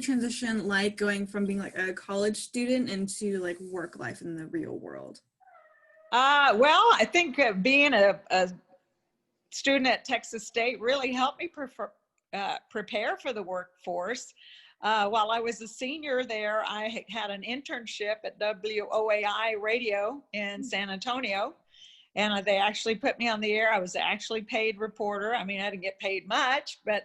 transition like, going from being like a college student into like work life in the real world? Well, I think being a student at Texas State really helped me prepare for the workforce. While I was a senior there, I had an internship at WOAI radio in San Antonio, and they actually put me on the air. I was actually paid reporter. I mean, I didn't get paid much, but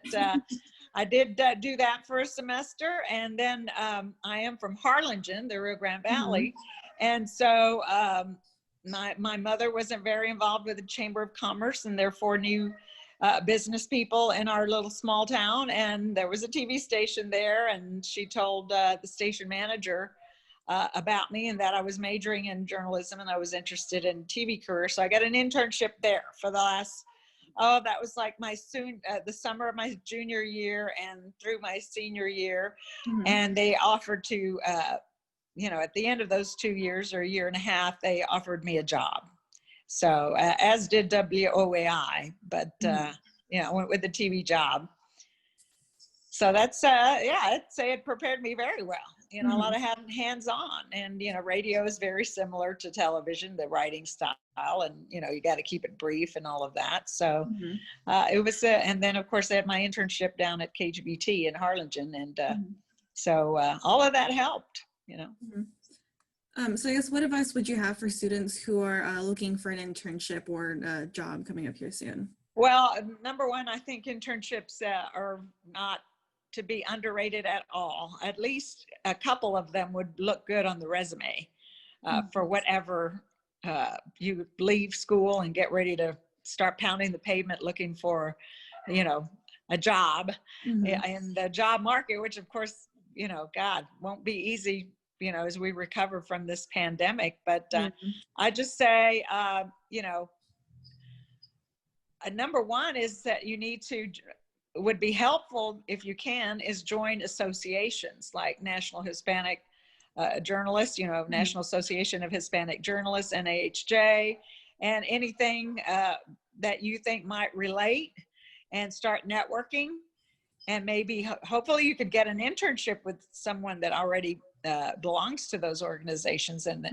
I did do that for a semester. And then I am from Harlingen, the Rio Grande Valley. And so my mother wasn't very involved with the Chamber of Commerce and therefore knew business people in our little small town. And there was a TV station there, and she told the station manager about me and that I was majoring in journalism and I was interested in TV career. So I got an internship there for the last, that was like the summer of my junior year and through my senior year. And they offered to, at the end of those 2 years or a year and a half, they offered me a job. So as did WOAI, but I went with the TV job. So that's, I'd say it prepared me very well. A lot of hands-on, and, radio is very similar to television, the writing style, and, you got to keep it brief and all of that. So it was, and then of course I had my internship down at KGBT in Harlingen. And so all of that helped, So I guess what advice would you have for students who are looking for an internship or a job coming up here soon? Well, number one, I think internships are not to be underrated at all. At least a couple of them would look good on the resume for whatever you leave school and get ready to start pounding the pavement looking for, a job in the job market, which of course, God, won't be easy, as we recover from this pandemic. But I just say, number one is that you need to, would be helpful if you can, is join associations like National Hispanic Journalists, National Association of Hispanic Journalists, NAHJ, and anything that you think might relate, and start networking. And maybe, hopefully you could get an internship with someone that already belongs to those organizations. And,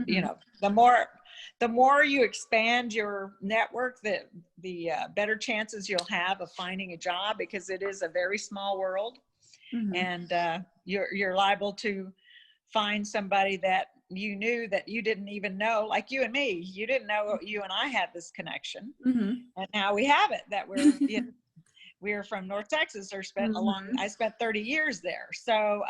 the more you expand your network, the better chances you'll have of finding a job, because it is a very small world. And you're liable to find somebody that you knew that you didn't even know, like you and me. You didn't know you and I had this connection. And now we have it, that we're from North Texas, or I spent 30 years there. So,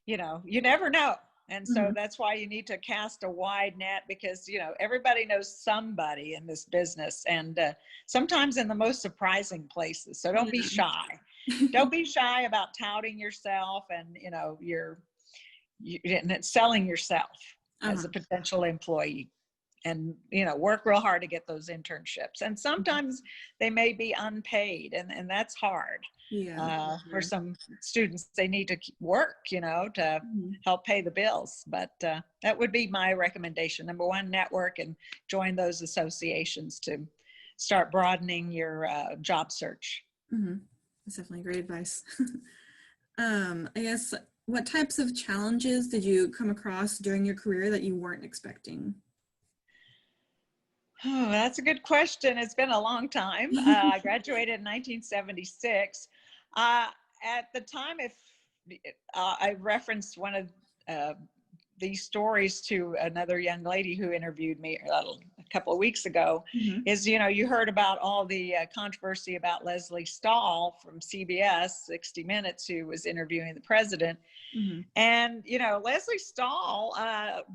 you never know. And so that's why you need to cast a wide net, because, everybody knows somebody in this business, and sometimes in the most surprising places. So don't be shy. Don't be shy about touting yourself and, you're selling yourself as a potential employee. And, work real hard to get those internships. And sometimes they may be unpaid, and that's hard. For some students, they need to work, to help pay the bills. But that would be my recommendation. Number one, network and join those associations to start broadening your job search. That's definitely great advice. I guess, what types of challenges did you come across during your career that you weren't expecting? Oh, that's a good question. It's been a long time. I graduated in 1976. At the time, if I referenced one of these stories to another young lady who interviewed me a couple of weeks ago, is, you heard about all the controversy about Leslie Stahl from CBS 60 Minutes, who was interviewing the president. And, Leslie Stahl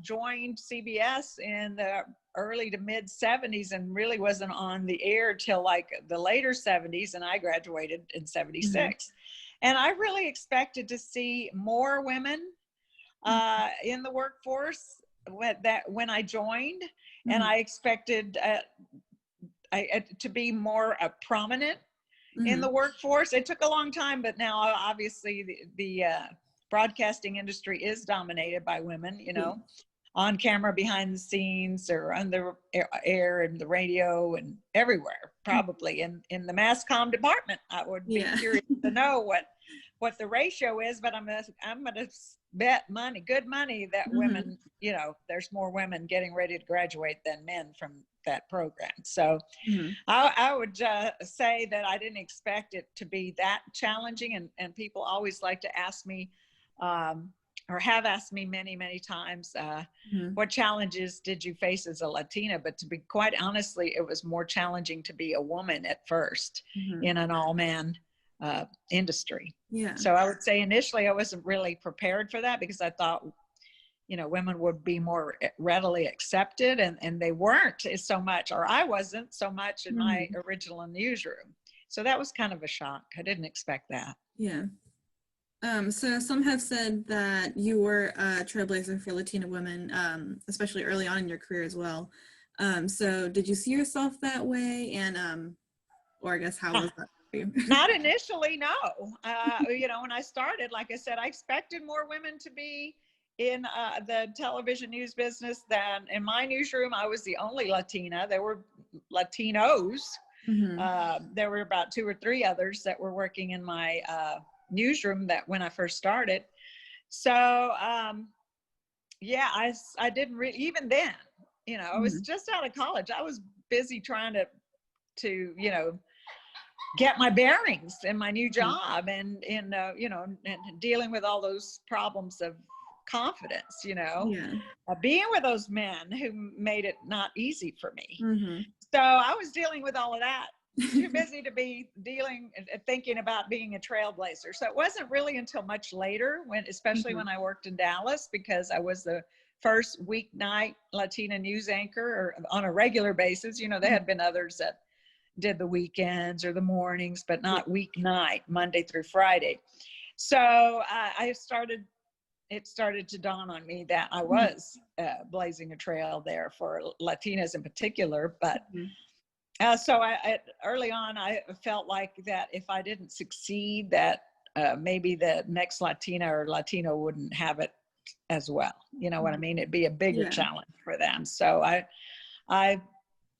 joined CBS in the early to mid 70s and really wasn't on the air till like the later 70s. And I graduated in 76. And I really expected to see more women in the workforce when I joined. And I expected to be more prominent in the workforce. It took a long time, but now obviously the broadcasting industry is dominated by women, on camera, behind the scenes, or on the air and the radio and everywhere, probably in the Mass Comm department. I would be curious to know what the ratio is, but I'm gonna bet good money that women, you know, there's more women getting ready to graduate than men from that program. So I would say that I didn't expect it to be that challenging, and people always like to ask me, or have asked me many, many times, what challenges did you face as a Latina? But to be quite honestly, it was more challenging to be a woman at first in an all-man industry. Yeah. So I would say initially I wasn't really prepared for that, because I thought, you know, women would be more readily accepted, and they weren't so much, or I wasn't so much in my original newsroom. So that was kind of a shock. I didn't expect that. Yeah. So some have said that you were a trailblazer for Latina women, especially early on in your career as well. So did you see yourself that way? And, or I guess, how was that for you? Not initially, no. You know, when I started, like I said, I expected more women to be in the television news business than in my newsroom. I was the only Latina. There were Latinos. There were about 2 or 3 others that were working in my newsroom that when I first started. So yeah, I didn't really, even then, you know, I was just out of college. I was busy trying to you know, get my bearings in my new job, and in you know, and dealing with all those problems of confidence, you know, being with those men who made it not easy for me. So I was dealing with all of that, too busy to be thinking about being a trailblazer. So it wasn't really until much later, especially when I worked in Dallas, because I was the first weeknight Latina news anchor, or on a regular basis. You know, there had been others that did the weekends or the mornings, but not weeknight, Monday through Friday. So it started to dawn on me that I was blazing a trail there for Latinas in particular. But so early on, I felt like that if I didn't succeed, that maybe the next Latina or Latino wouldn't have it as well. You know what I mean? It'd be a bigger challenge for them. So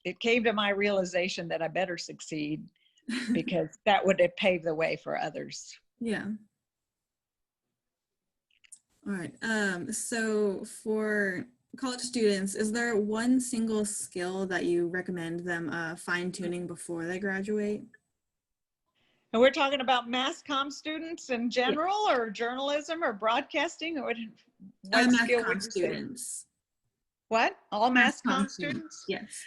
it came to my realization that I better succeed, because that would pave the way for others. Yeah. All right. So for college students, is there one single skill that you recommend them fine-tuning before they graduate? And we're talking about Mass Comm students in general, or journalism, or broadcasting, or what Mass skill Comm would you students. say? What? All Mass Comm students? Yes.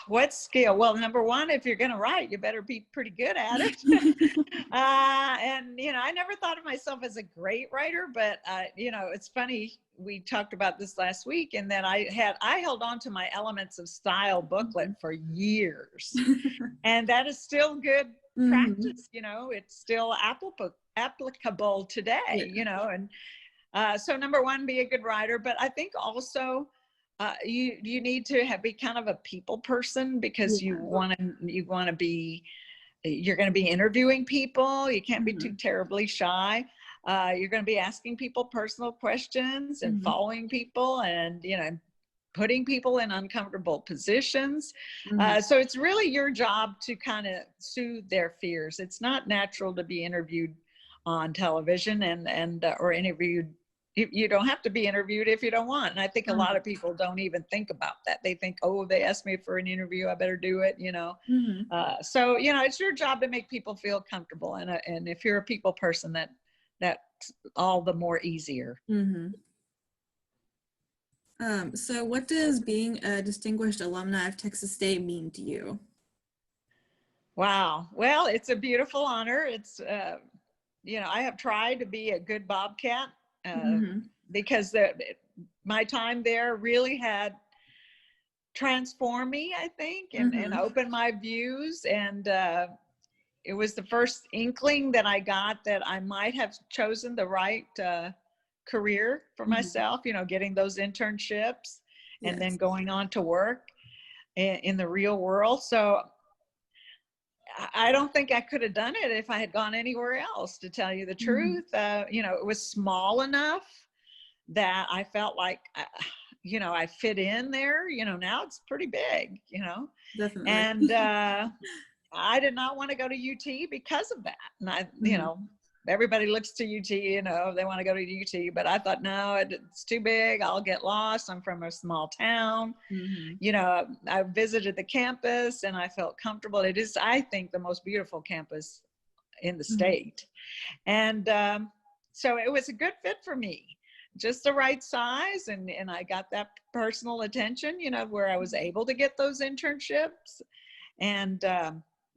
What skill? Well, number one, if you're going to write, you better be pretty good at it. And, you know, I never thought of myself as a great writer, but, you know, it's funny. We talked about this last week, and then I held on to my Elements of Style booklet for years. And that is still good practice. You know, it's still applicable today, you know, and so number one, be a good writer. But I think also, you need to be kind of a people person, because you want to be, you're going to be interviewing people. You can't be too terribly shy. You're going to be asking people personal questions and following people, and, you know, putting people in uncomfortable positions. So it's really your job to kind of soothe their fears. It's not natural to be interviewed on television and or interviewed. You don't have to be interviewed if you don't want. And I think a lot of people don't even think about that. They think, oh, they asked me for an interview, I better do it, you know. So, you know, it's your job to make people feel comfortable. And if you're a people person, that's all the more easier. So what does being a Distinguished Alumni of Texas State mean to you? Wow. Well, it's a beautiful honor. It's, you know, I have tried to be a good Bobcat. Because my time there really had transformed me, I think, and opened my views. And it was the first inkling that I got that I might have chosen the right career for myself, you know, getting those internships and then going on to work in the real world. So I don't think I could have done it if I had gone anywhere else, to tell you the truth. You know, it was small enough that I felt like, you know, I fit in there. You know, now it's pretty big, you know. Definitely. And I did not want to go to UT because of that. And I, you know, everybody looks to UT, you know, they want to go to UT, but I thought, no, it's too big. I'll get lost. I'm from a small town. Mm-hmm. You know, I visited the campus and I felt comfortable. It is, I think, the most beautiful campus in the state. And so it was a good fit for me, just the right size. And I got that personal attention, you know, where I was able to get those internships. And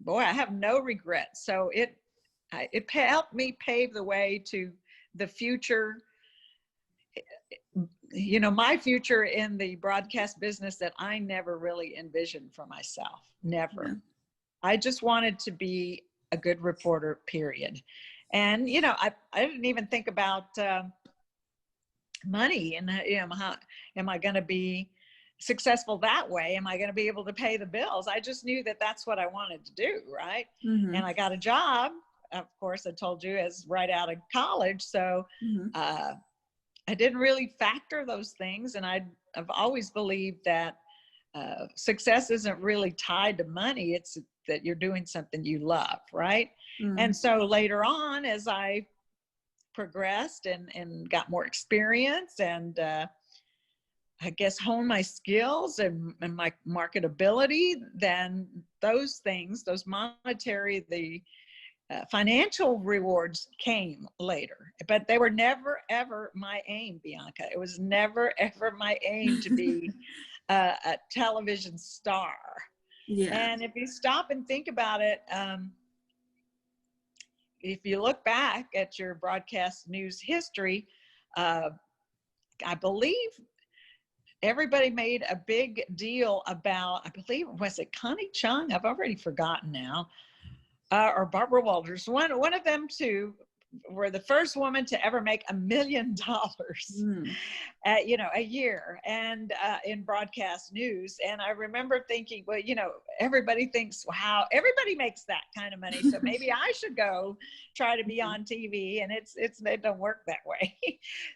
boy, I have no regrets. So it helped me pave the way to the future, you know, my future in the broadcast business that I never really envisioned for myself. Never. Yeah. I just wanted to be a good reporter, period. And, you know, I didn't even think about money and, you know, how am I going to be successful that way? Am I going to be able to pay the bills? I just knew that that's what I wanted to do. Right. Mm-hmm. And I got a job, of course, I told you, as right out of college. So I didn't really factor those things. And I've always believed that success isn't really tied to money. It's that you're doing something you love, right? And so later on, as I progressed and got more experience and I guess hone my skills and my marketability, then those things, those monetary, the financial rewards came later, but they were never, ever my aim, Bianca. It was never, ever my aim to be a television star. Yeah. And if you stop and think about it, if you look back at your broadcast news history, I believe everybody made a big deal about, I believe, was it Connie Chung? I've already forgotten now. Or Barbara Walters, one of them two were the first woman to ever make $1 million, you know, a year, and in broadcast news. And I remember thinking, well, you know, everybody thinks, wow, everybody makes that kind of money, so maybe I should go try to be on TV. And it don't work that way.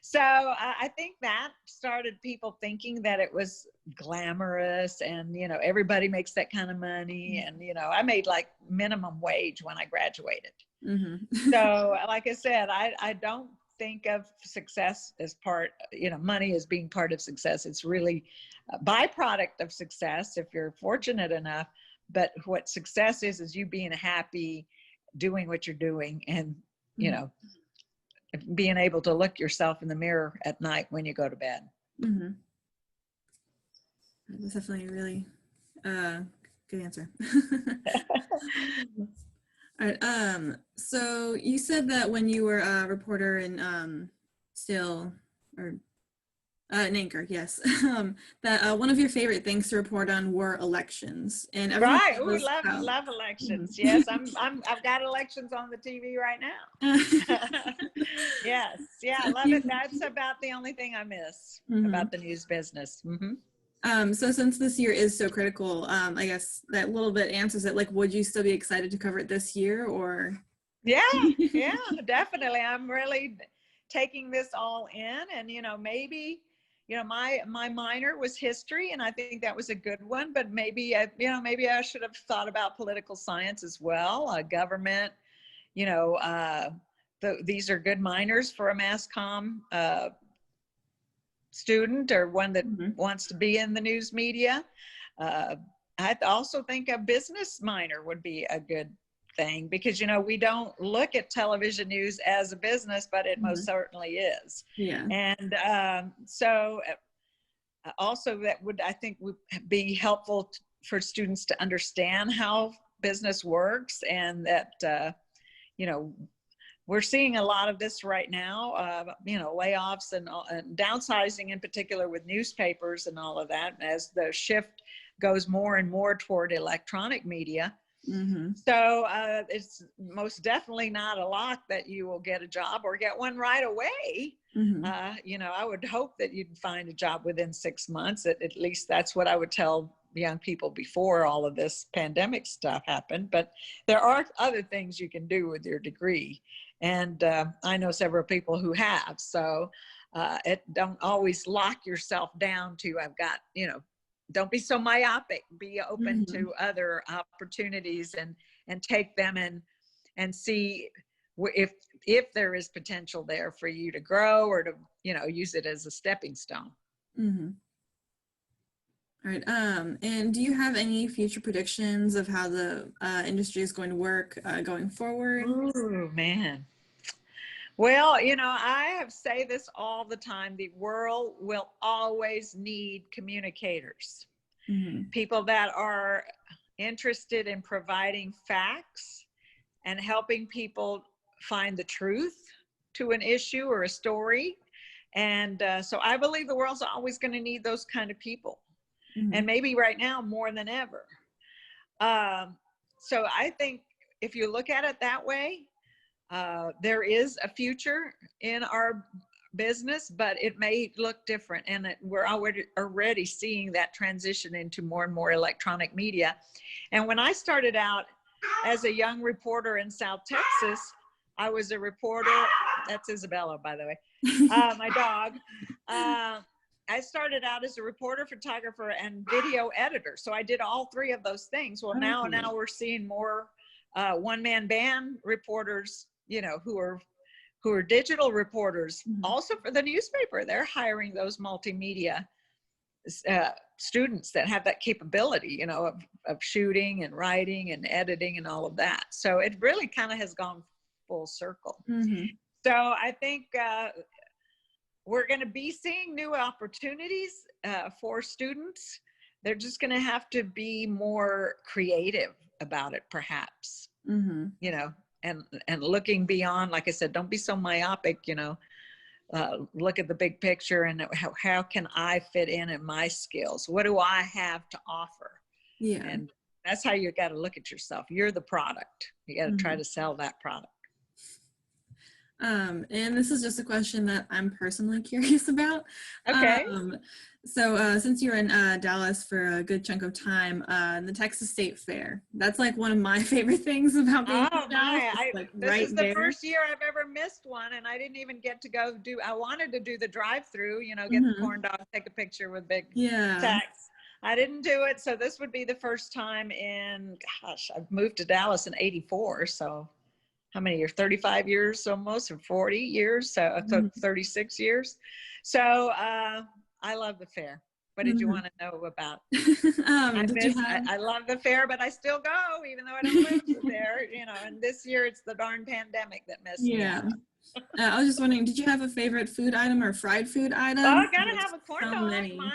So I think that started people thinking that it was glamorous and, you know, everybody makes that kind of money. And, you know, I made like minimum wage when I graduated. So like I said, I don't think of success as part, you know, money as being part of success. It's really a byproduct of success if you're fortunate enough. But what success is you being happy, doing what you're doing, and, you know, being able to look yourself in the mirror at night when you go to bed. That's definitely a really good answer. All right. So you said that when you were a reporter and still, or an anchor, yes, that one of your favorite things to report on were elections. And right, we love elections. Yes, I've got elections on the TV right now. Yes, yeah, I love it. That's about the only thing I miss about the news business. So since this year is so critical, I guess that little bit answers it. Like, would you still be excited to cover it this year, or? Yeah, definitely. I'm really taking this all in, and, you know, maybe, you know, my minor was history, and I think that was a good one, but maybe, you know, maybe I should have thought about political science as well, government, you know, these are good minors for a Mass Comm student, or one that wants to be in the news media. I also think a business minor would be a good thing, because, you know, we don't look at television news as a business, but it most certainly is. Yeah. And so also that would, I think, would be helpful for students to understand how business works, and that, you know, we're seeing a lot of this right now, you know, layoffs and downsizing in particular with newspapers and all of that, as the shift goes more and more toward electronic media. So it's most definitely not a lock that you will get a job or get one right away. You know, I would hope that you'd find a job within 6 months. At least that's what I would tell young people before all of this pandemic stuff happened. But there are other things you can do with your degree. And I know several people who have. So don't always lock yourself down to, I've got, you know, don't be so myopic. Be open to other opportunities and take them and see if there is potential there for you to grow or to, you know, use it as a stepping stone. Mm-hmm. All right. And do you have any future predictions of how the industry is going to work going forward? Oh, man. Well, you know, I have say this all the time. The world will always need communicators, Mm-hmm. people that are interested in providing facts and helping people find the truth to an issue or a story. And so I believe the world's always going to need those kind of people. Mm-hmm. And maybe right now more than ever. So I think if you look at it that way, there is a future in our business, but it may look different. And we're already seeing that transition into more and more electronic media. And when I started out as a young reporter in South Texas, I was a reporter. That's Isabella, by the way, my dog. I started out as a reporter, photographer, and video editor. So I did all three of those things. Well, now we're seeing more one-man band reporters, you know, who are digital reporters. Mm-hmm. Also for the newspaper, they're hiring those multimedia students that have that capability, you know, of shooting and writing and editing and all of that. So it really kind of has gone full circle. Mm-hmm. So I think we're going to be seeing new opportunities for students. They're just going to have to be more creative about it, perhaps. Mm-hmm. You know, and looking beyond, like I said, don't be so myopic, you know, look at the big picture and how can I fit in my skills? What do I have to offer? Yeah. And that's how you got to look at yourself. You're the product. You got to try to sell that product. And this is just a question that I'm personally curious about. Okay. So since you were in Dallas for a good chunk of time, the Texas State Fair, that's like one of my favorite things about being in Dallas. This is the first year I've ever missed one, and I didn't even get to go I wanted to do the drive-through, you know, get the corn dog, take a picture with Big Tex. I didn't do it, so this would be the first time in, gosh, I've moved to Dallas in '84, so how many years? 35 years almost, or 40 years, so 36 years. So I love the fair. What did you want to know about? I love the fair, but I still go, even though I don't live there, you know, and this year it's the darn pandemic that messed me up. I was just wondering, did you have a favorite food item or fried food item? Oh, I gotta have a corn dog.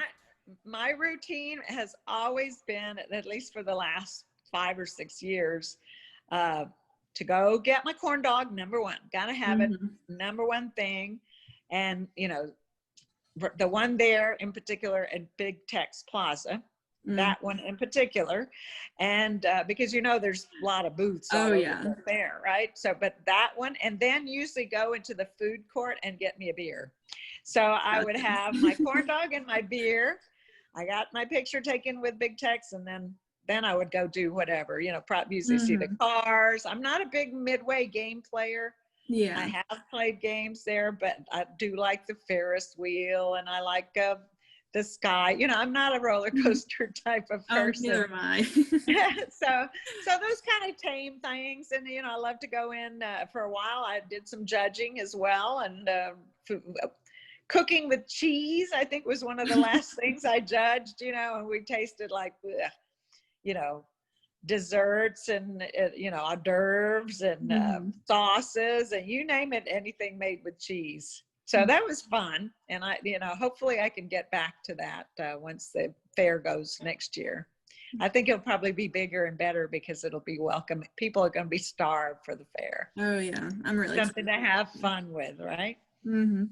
My routine has always been, at least for the last 5 or 6 years, to go get my corn dog, number one. Gotta have it, number one thing. And, you know, the one there in particular at Big Tex Plaza, that one in particular. And because, you know, there's a lot of booths all over there, right? So, but that one, and then usually go into the food court and get me a beer. So I would have my corn dog and my beer. I got my picture taken with Big Tex, and then I would go do whatever, you know, usually see the cars. I'm not a big Midway game player. Yeah, I have played games there, but I do like the Ferris wheel, and I like the sky. You know, I'm not a roller coaster type of person. Neither am I. So those kind of tame things, and you know, I love to go in. For a while, I did some judging as well, and cooking with cheese, I think, was one of the last things I judged. You know, and we tasted like, you know, desserts and you know, hors d'oeuvres and sauces and you name it, anything made with cheese. So that was fun, and I, you know, hopefully I can get back to that once the fair goes next year. I think it'll probably be bigger and better because it'll be welcome. People are going to be starved for the fair. Oh yeah, I'm really something excited to have fun with, right? All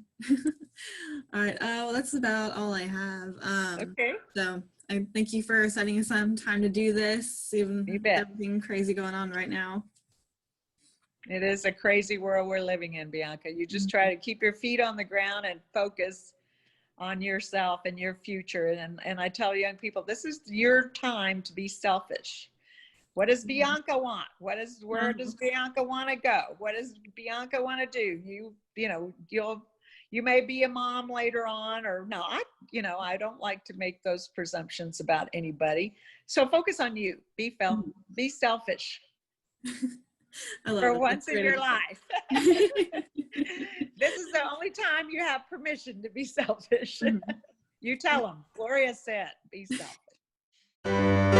right. Well, that's about all I have. Okay. So I thank you for setting some time to do this, even everything crazy going on right now. It is a crazy world we're living in, Bianca. You just try to keep your feet on the ground and focus on yourself and your future. And I tell young people, this is your time to be selfish. What does Bianca want? Where does Bianca want to go? What does Bianca want to do? You know, you may be a mom later on or not. You know, I don't like to make those presumptions about anybody. So focus on you. Be selfish. I love For it. once That's in great your advice. life. This is the only time you have permission to be selfish. Mhm. You tell them. Gloria said, be selfish.